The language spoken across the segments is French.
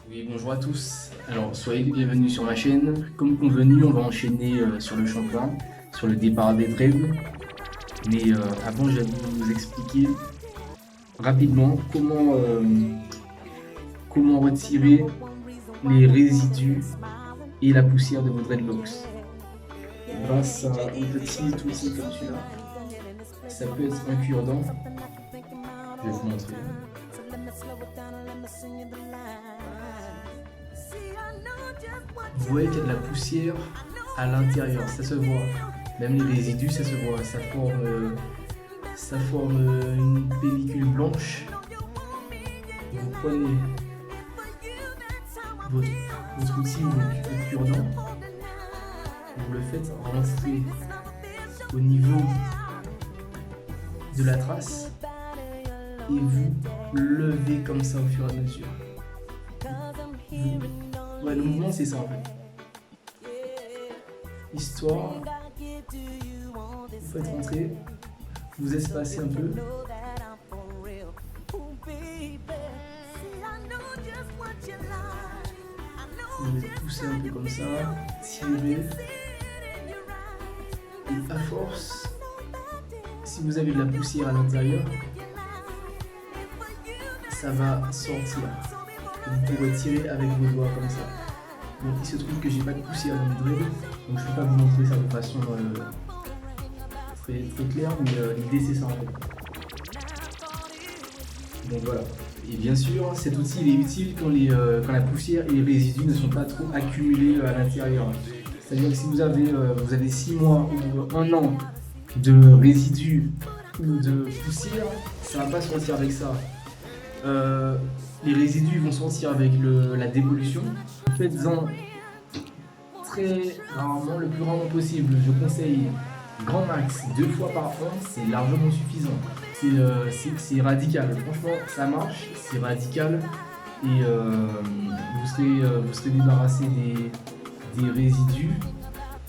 Oui, bonjour à tous. Alors, soyez les bienvenus sur ma chaîne. Comme convenu, on va enchaîner sur le shampoing, sur le départ des dreads. Mais avant, je vais vous expliquer rapidement comment retirer les résidus et la poussière de vos dreadlocks. Grâce à un petit outil comme celui-là. Ça peut être un cure-dent. Je vais vous montrer. Vous voyez qu'il y a de la poussière à l'intérieur, ça se voit. Même les résidus, ça se voit. Ça forme une pellicule blanche. Vous prenez votre outil ou votre cure-dent, vous le faites rentrer au niveau de la trace et vous levez comme ça au fur et à mesure. Ouais, le mouvement c'est ça en fait. Histoire, vous faites rentrer, vous espacez un peu. Vous les poussez un peu comme ça, tirez. Et à force, si vous avez de la poussière à l'intérieur, ça va sortir. Vous pourrez tirer avec vos doigts comme ça. Donc il se trouve que j'ai pas de poussière dans mes dreads, donc je ne peux pas vous montrer ça de façon très claire, mais l'idée c'est ça en fait. Donc voilà. Et bien sûr, cet outil il est utile quand la poussière et les résidus ne sont pas trop accumulés à l'intérieur. C'est-à-dire que si vous avez 6 mois ou 1 an de résidus ou de poussière, ça ne va pas sortir avec ça. Les résidus vont sortir avec la dépollution. Faites-en très rarement, le plus rarement possible. Je conseille grand max 2 fois par an, c'est largement suffisant. C'est radical, franchement ça marche, c'est radical et vous serez débarrassé des résidus,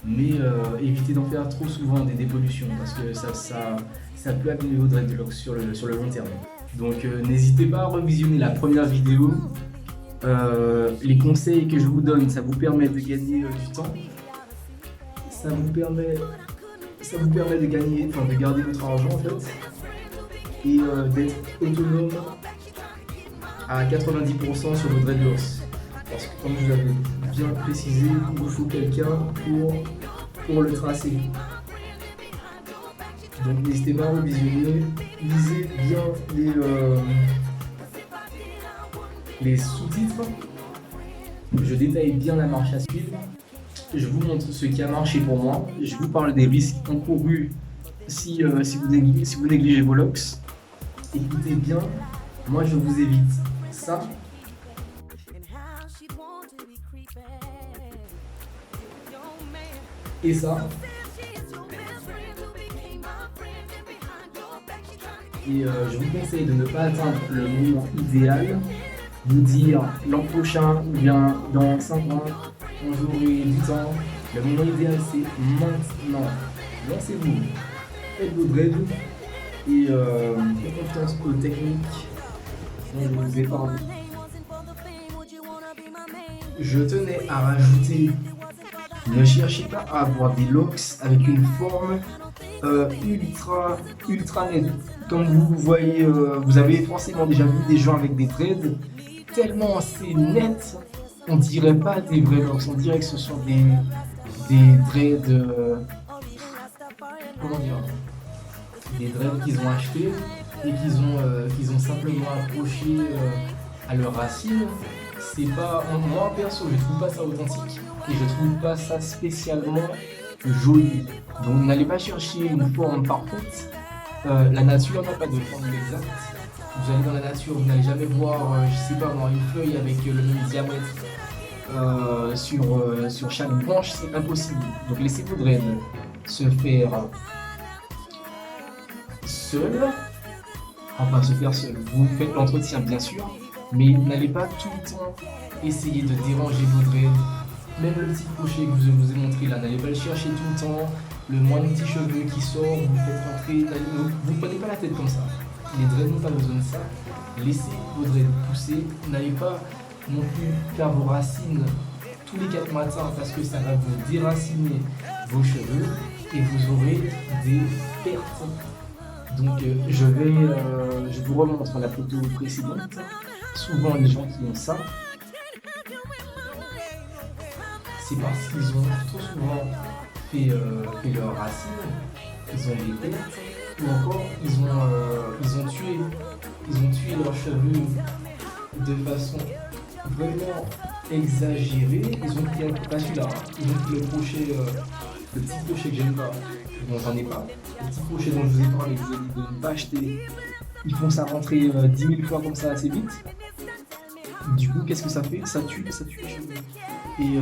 mais évitez d'en faire trop souvent des dépollutions parce que ça peut abîmer vos dreadlocks sur le long terme. Donc n'hésitez pas à revisionner la première vidéo. Les conseils que je vous donne, ça vous permet de gagner du temps. Ça vous permet de gagner, de garder votre argent en fait. Et d'être autonome à 90% sur vos dreadlocks. Parce que comme je vous l'avais bien précisé, il vous faut quelqu'un pour le tracer. Donc n'hésitez pas à revisionner, lisez bien les sous-titres. Je détaille bien la marche à suivre. Je vous montre ce qui a marché pour moi. Je vous parle des risques encourus si vous négligez vos locks. Écoutez bien, moi je vous évite ça. Et ça. Et je vous conseille de ne pas atteindre le moment idéal, vous dire l'an prochain ou bien dans 5 ans, quand j'aurai 10 ans. Le moment idéal c'est maintenant. Lancez-vous, faites vos dreads et faites confiance aux techniques dont je vous ai parlé. Je tenais à rajouter, ne cherchez pas à avoir des locks avec une forme ultra nette. Comme vous voyez, vous avez forcément déjà vu des gens avec des dreads tellement c'est net, on dirait pas des vrais locks, on dirait que ce sont des dreads, comment dire, des dreads qu'ils ont achetés et qu'ils ont simplement accroché à leurs racines. C'est pas, moi perso, je trouve pas ça authentique et je trouve pas ça spécialement joli. Donc n'allez pas chercher une forme parfaite. La nature n'a pas de forme exacte. Vous allez dans la nature, vous n'allez jamais voir, je sais pas moi, une feuille avec le même diamètre sur chaque branche, c'est impossible. Donc laissez vos dreads se faire seul, enfin se faire seul. Vous faites l'entretien bien sûr, mais n'allez pas tout le temps essayer de déranger vos dreads. Même le petit crochet que je vous ai montré là, n'allez pas le chercher tout le temps. le moindre petit cheveu qui sort, vous faites rentrer, vous ne prenez pas la tête comme ça. Les dreads n'ont pas besoin de ça. Laissez vos dreads pousser, n'allez pas non plus faire vos racines tous les 4 matins parce que ça va vous déraciner vos cheveux et vous aurez des pertes. Donc je vous remontre la photo précédente. Souvent les gens qui ont ça, c'est parce qu'ils ont trop souvent fait leurs racines, ils ont des pertes, ou encore ils ont tué leurs cheveux de façon vraiment exagérée. Ils ont pris pas celui-là, ils ont pris le petit crochet que j'aime pas, bon j'en ai pas, le petit crochet dont je vous ai parlé, je vous ai dit de ne pas acheter. Ils font ça rentrer 10 000 fois comme ça assez vite. Du coup, qu'est-ce que ça fait? Ça tue les cheveux. Et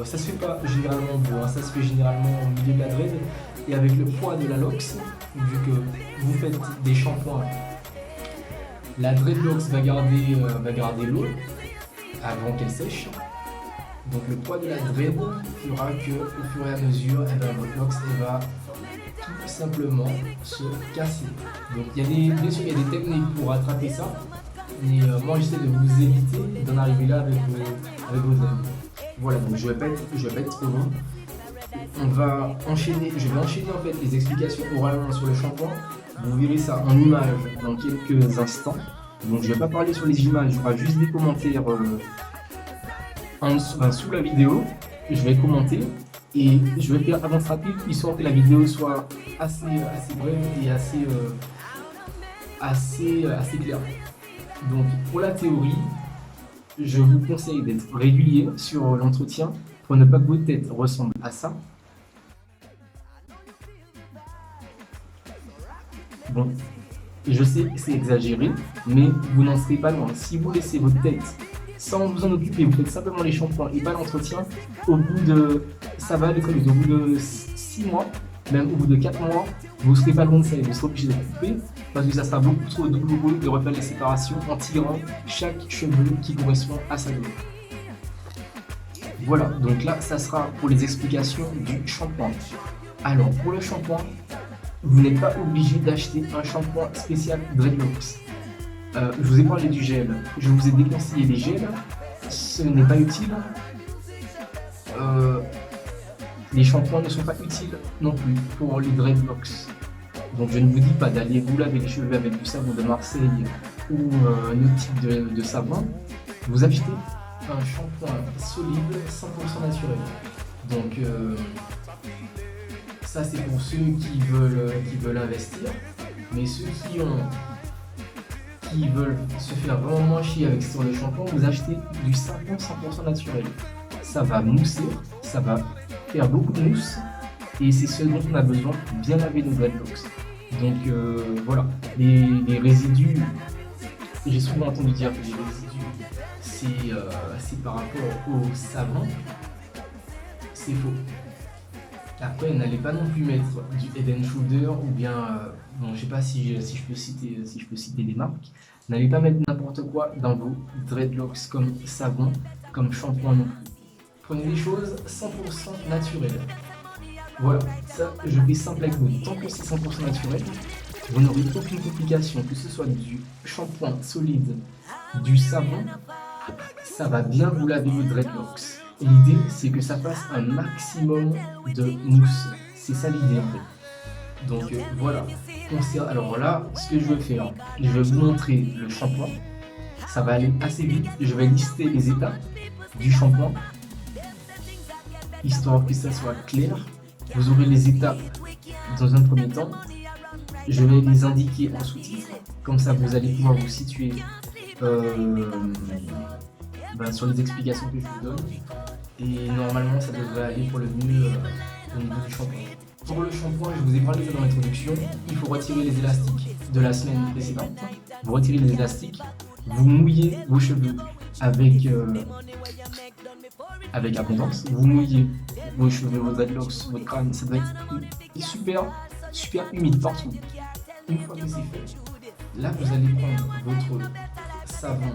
ça se fait pas généralement au bout, hein. Ça se fait généralement au milieu de la dread. Et avec le poids de la lox, vu que vous faites des shampoings, la dreadlocks va garder l'eau avant qu'elle sèche. Donc le poids de la dread fera que au fur et à mesure, votre lox va tout simplement se casser. Donc bien sûr il y a des techniques pour attraper ça, mais moi j'essaie de vous éviter d'en arriver là avec vos dreads. Voilà, donc je vais pas être trop long. Je vais enchaîner en fait les explications oralement sur le shampoing. Vous verrez ça en images dans quelques instants. Donc je vais pas parler sur les images, il y aura juste des commentaires sous la vidéo. Je vais commenter et je vais faire avance rapide histoire que la vidéo soit assez brève et assez claire. Donc pour la théorie, je vous conseille d'être régulier sur l'entretien pour ne pas que votre tête ressemble à ça. Bon, je sais que c'est exagéré, mais vous n'en serez pas loin. Si vous laissez votre tête sans vous en occuper, vous faites simplement les shampoings et pas l'entretien, ça va aller très vite. Au bout de 6 mois, même au bout de 4 mois, vous ne serez pas loin de ça et vous serez obligé de couper parce que ça sera beaucoup trop douloureux de refaire les séparations en tirant chaque cheveu qui correspond à sa douleur. Voilà, donc là, ça sera pour les explications du shampoing. Alors, pour le shampoing, vous n'êtes pas obligé d'acheter un shampoing spécial dreadlocks. Je vous ai parlé du gel, je vous ai déconseillé les gels, ce n'est pas utile. Les shampoings ne sont pas utiles non plus pour les dreadlocks. Donc je ne vous dis pas d'aller vous laver les cheveux avec du savon de Marseille ou un autre type de savon. Vous achetez un shampoing solide 100% naturel. Donc ça c'est pour ceux qui veulent investir, mais ceux qui veulent se faire vraiment moins chier avec sur le shampoing, vous achetez du savon 100% naturel. Ça va mousser, ça va faire beaucoup de mousse et c'est ce dont on a besoin pour bien laver nos dreadlocks. Donc voilà, les résidus, j'ai souvent entendu dire que les résidus c'est par rapport au savon, c'est faux. Après, n'allez pas non plus mettre du Head & Shoulder ou bien, bon, je sais pas si je peux citer des marques. N'allez pas mettre n'importe quoi dans vos dreadlocks comme savon, comme shampoing non plus. Prenez des choses 100% naturelles. Voilà, ça je fais simple avec vous. Tant que c'est 100% naturel, vous n'aurez aucune complication, que ce soit du shampoing solide, du savon, ça va bien vous laver vos dreadlocks. L'idée, c'est que ça fasse un maximum de mousse. C'est ça l'idée en fait. Donc voilà. Alors là, ce que je vais faire, je vais vous montrer le shampoing. Ça va aller assez vite. Je vais lister les étapes du shampoing, histoire que ça soit clair. Vous aurez les étapes dans un premier temps. Je vais les indiquer en sous-titres. Comme ça, vous allez pouvoir vous situer sur les explications que je vous donne. Et normalement, ça devrait aller pour le mieux au niveau du shampoing. Pour le shampoing, je vous ai parlé dans l'introduction, il faut retirer les élastiques de la semaine précédente. Vous retirez les élastiques, vous mouillez vos cheveux avec abondance. Vous mouillez vos cheveux, vos dreadlocks, votre crâne, ça doit être super humide partout. Une fois que c'est fait, là vous allez prendre votre savon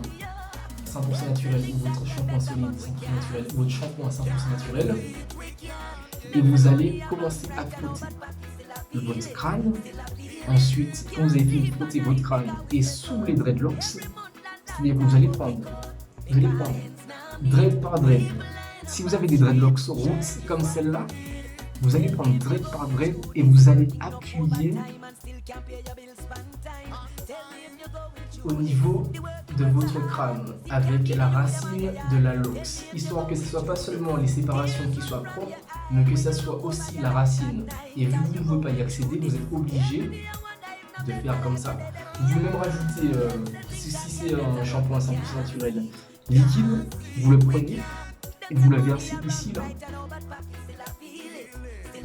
100% naturel ou votre shampoing solide 100% naturel ou votre shampoing 100% naturel. et vous allez commencer à frotter votre crâne. Ensuite, quand vous avez fini de frotter votre crâne et sous les dreadlocks, c'est-à-dire que vous allez prendre dread par dread. Si vous avez des dreadlocks roots comme celle-là, vous allez prendre dread par dread et vous allez appuyer au niveau de votre crâne avec la racine de la locks, histoire que ce ne soit pas seulement les séparations qui soient propres, mais que ce soit aussi la racine. Et vu que vous ne pouvez pas y accéder, vous êtes obligé de faire comme ça. Vous pouvez même rajouter, si c'est un shampoing 100% naturel liquide, vous le prenez et vous le versez ici, là,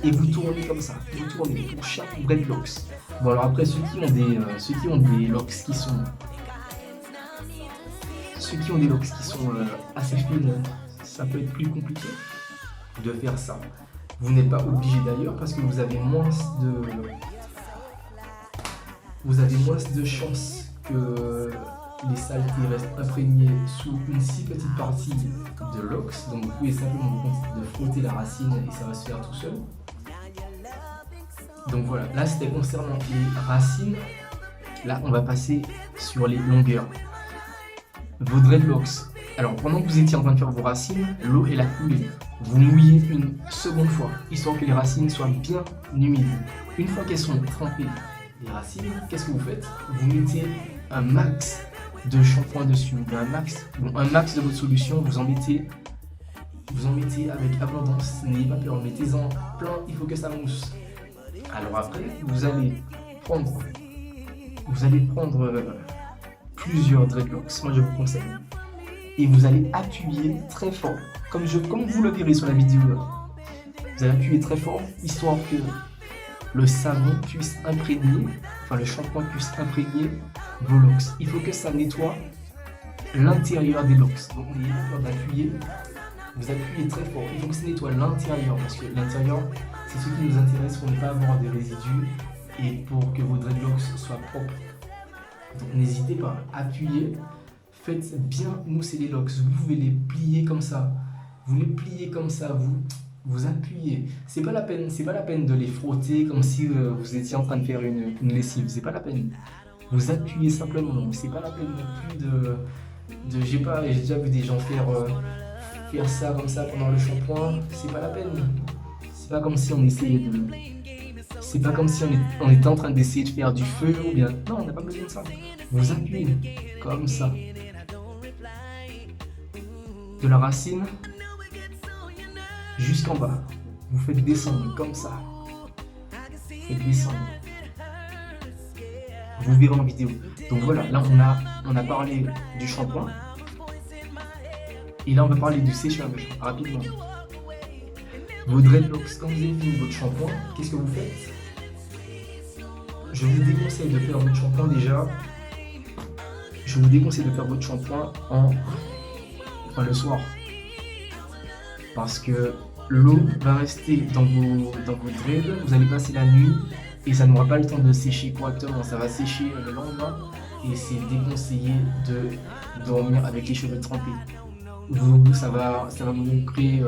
et vous tournez comme ça, vous tournez pour chaque dreadlocks. Bon, alors après, ceux qui ont des locks qui sont assez fines, ça peut être plus compliqué de faire ça. Vous n'êtes pas obligé d'ailleurs parce que vous avez moins de chances que les saletés restent imprégnées sous une si petite partie de locks. Donc vous pouvez simplement vous contenter de frotter la racine et ça va se faire tout seul. Donc voilà, là c'était concernant les racines. Là on va passer sur les longueurs. Vos dreadlocks. Alors pendant que vous étiez en train de faire vos racines, l'eau elle a coulé. Vous mouillez une seconde fois, histoire que les racines soient bien humides. Une fois qu'elles sont trempées, les racines, qu'est-ce que vous faites? Vous mettez un max de shampoing dessus, un max de votre solution, vous en mettez avec abondance, n'ayez pas peur, mettez-en plein, il faut que ça mousse. Alors après, vous allez prendre plusieurs dreadlocks, moi je vous conseille, et vous allez appuyer très fort, comme vous le verrez sur la vidéo. Vous allez appuyer très fort, histoire que le savon puisse imprégner, le shampoing puisse imprégner vos locks. Il faut que ça nettoie l'intérieur des locks. Donc n'ayez pas peur d'appuyer. Vous appuyez très fort. Il faut que ça nettoie l'intérieur parce que l'intérieur, c'est ce qui nous intéresse pour ne pas avoir de résidus et pour que vos dreadlocks soient propres. Donc n'hésitez pas à appuyer. Faites bien mousser les locks. Vous pouvez les plier comme ça. Vous les pliez comme ça. Vous appuyez. C'est pas la peine de les frotter comme si vous étiez en train de faire une lessive. C'est pas la peine. Vous appuyez simplement. C'est pas la peine non plus j'ai déjà vu des gens faire ça comme ça pendant le shampoing. C'est pas la peine. C'est pas comme si on essayait de. C'est pas comme si on était en train d'essayer de faire du feu ou bien. Non, on n'a pas besoin de ça. Vous appuyez comme ça. De la racine jusqu'en bas. Vous faites descendre comme ça. Faites descendre. Vous verrez en vidéo. Donc voilà, là on a parlé du shampoing. Et là on va parler du séchage rapidement. Vos dreadlocks, quand vous avez fini votre shampoing, qu'est-ce que vous faites? Je vous déconseille de faire votre shampoing déjà. Je vous déconseille de faire votre shampoing le soir. Parce que l'eau va rester dans vos dreads, vous allez passer la nuit et ça n'aura pas le temps de sécher correctement, ça va sécher le lendemain et c'est déconseillé de dormir avec les cheveux trempés. Ça va vous créer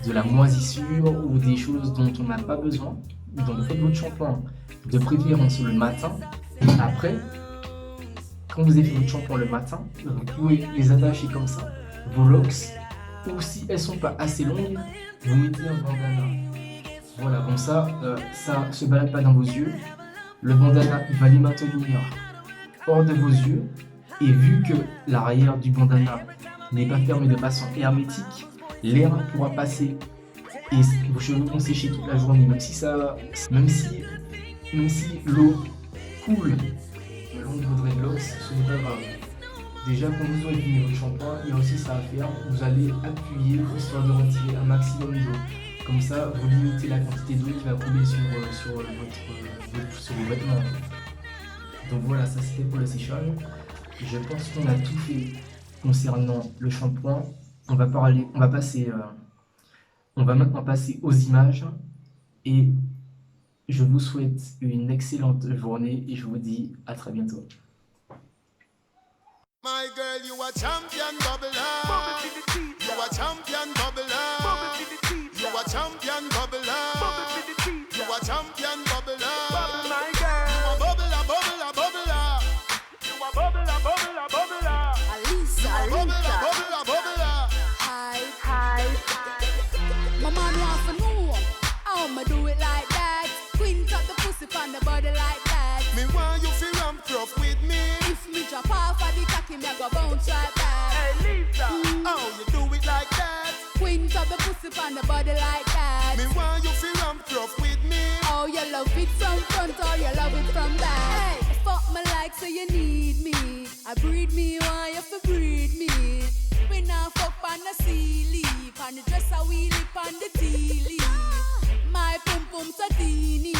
de la moisissure ou des choses dont on n'a pas besoin. Donc faites votre shampoing de préférence le matin. Après, quand vous avez fait votre shampoing le matin, vous pouvez les attacher comme ça, vos locks, ou si elles ne sont pas assez longues, vous mettez un bandana. Voilà, comme ça, ça ne se balade pas dans vos yeux. Le bandana, il va les maintenir hors de vos yeux. Et vu que l'arrière du bandana n'est pas fermé de façon hermétique, l'air pourra passer et vos cheveux vont sécher toute la journée, même si l'eau coule le long de vos dreadlocks, ce n'est pas grave. Déjà, quand vous aurez fini votre shampoing, il y a aussi ça à faire. Vous allez appuyer histoire de retirer un maximum d'eau. Comme ça, vous limitez la quantité d'eau qui va couler sur vos vêtements. Donc voilà, ça c'était pour le séchage. Je pense qu'on a tout fait concernant le shampoing. On va maintenant passer aux images et je vous souhaite une excellente journée et je vous dis à très bientôt. My girl, you a champion bubbler. You a champion bubbler. You a champion bubbler. You a champion bubbler. Bubble, my girl. You a bubbler, bubbler, bubbler. You a bubbler, bubbler, bubbler. Alisa, Bubbler, bubbler, bubbler. Hi. My man want to know how me do it like that. Quint up the pussy on the body like that. Me want you feel ramp rough with me. If me drop off of the cocky, me a go bounce right back. Hey, Lisa. How you do it like that? Quint up the pussy on the body like that. Me want you feel ramp rough with me. Oh, you love it from front or you love it from back. Hey, fuck me like so you need me. I breed me, why you fi breed me? We now fuck on the sea leaf, on the dresser we lip on the tea leaf. My pum pum so teeny,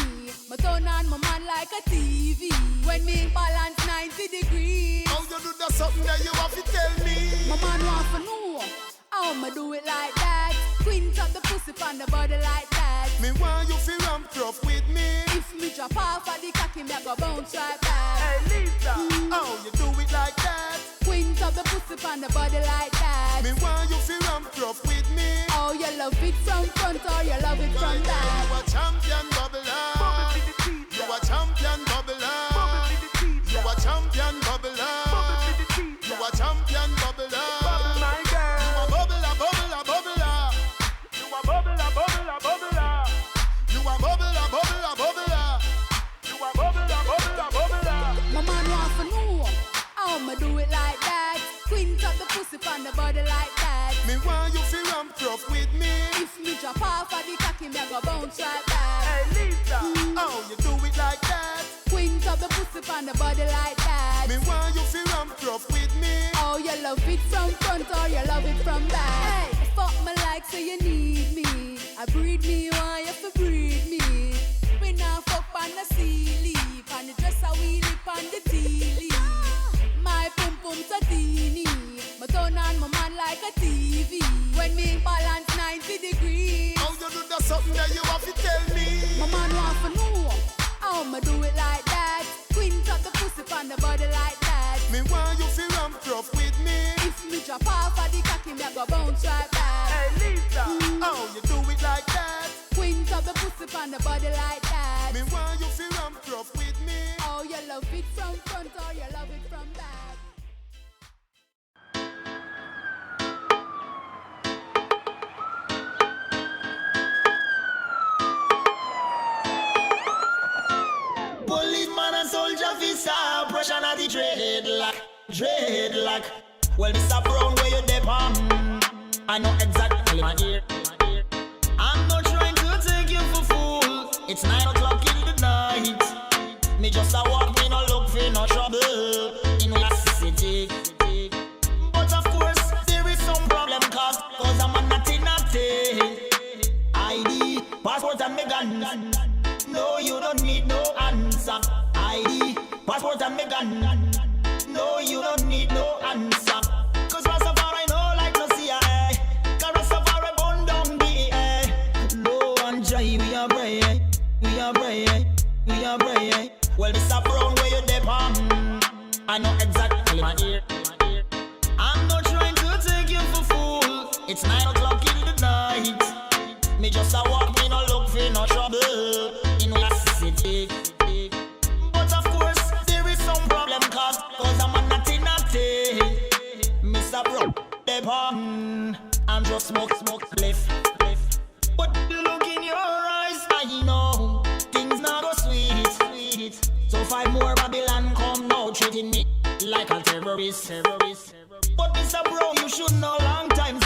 my turn on my man like a TV. When me balance 90 degrees, How you do that something that you have to tell me? my man want to know how me do it like that. Quint up the pussy on the body like that. Me want you feel ramp rough with me. If me drop off of the cocky, me a go bounce right back. Hey, Lisa. How you do it like that? Quint up the pussy on the body like that. Me want you feel ramp rough with me. Oh, you love it from front or you love it from You back. a champion bubbler. Bubble to the teeth. You a champion bubbler. Bubble to the teeth. You a champion bubbler. Bubble to the teeth. You a champion bubbler. Bubble, my girl. You a bubbler, bubbler, bubbler. You a bubbler, bubbler, bubbler. You a bubbler, bubbler, bubbler. You a bubbler, bubbler, bubbler. My man want to know how me do it like that. Quint up the pussy on the body like that. Me want you feel ramp rough with me. If me drop off of the cocky, me a go bounce right back. Hey, Lisa. How you do it like that? Quint up the pussy on the body like that. Me want you feel ramp rough with me. Oh, you love it from front or you love it from back. Hey, fuck me like so you need me. I breed me, why you fi breed me? We now fuck on the sea leaf, on the dresser we lip on the tea leaf. My pum pum so teeny, my turn on my man like a TV. When me balance 90 degrees, How you do that something that you have to tell me? my man want to know how me do it like that. Quint up the pussy on the body like that. Me want you feel ramp rough with me. If me drop off of the cocky, me a go bounce right back. Hey, Lisa. How you do it like that? Quint up the pussy on the body like that. Me want you feel ramp rough with me. Oh, you love it from front or you love it from back. Policeman and soldier visa, pressure on the dreadlock. Well, Mr. Brown, where you dep on? I know exactly my ear. I'm not trying to take you for fool. It's 9 o'clock in the night. Me just a walk, me no look for no trouble in West City. But of course, there is some problem cause I'm a natty. ID, passport and me gun. No, you don't need no answer. ID, passport and me gun. No, you don't need no answer. Cause Rastafari no like no CIA. Cause Rastafari burn down the air. No one try, we are pray. We are pray. We are pray. Well, Mr. Brown, where you dep on? I know exactly my ear. I'm not trying to take you for fool. It's 9 o'clock in the night. Me just a walk, me no look for no trouble in West City. But of course, there is some problem cause I'm a natty. Mr. Brown, dep on. I'm just smoke left. But the look in your eyes, I know things not go sweet. So 5 more Babylon come now treating me like a terrorist. But Mr. Brown, you should know long time